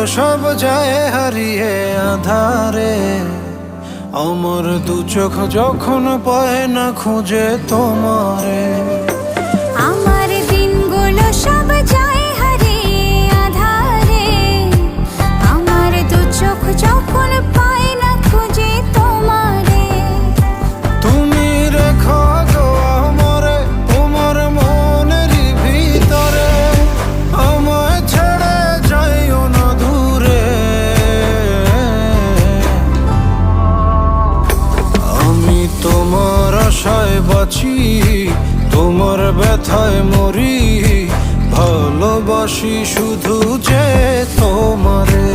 সব যায় হারিয়ে আধারে, আমার দু চোখ যখন পায় না খুঁজে তোমারে। আমার দিনগুলো সব যায় হারিয়ে আধারে, আমার দু চোখ যখন পায় না খুঁজে তোমারে। তুমি রেখো গো আমারে তোমার মনেরই ভিতরে, আমায় ছেড়ে যাইও না দূরে। আমি তোমার আশায় বাঁচি, তোমার ব্যথায় মরি, ভালোবাসি শুধু যে তোমারে।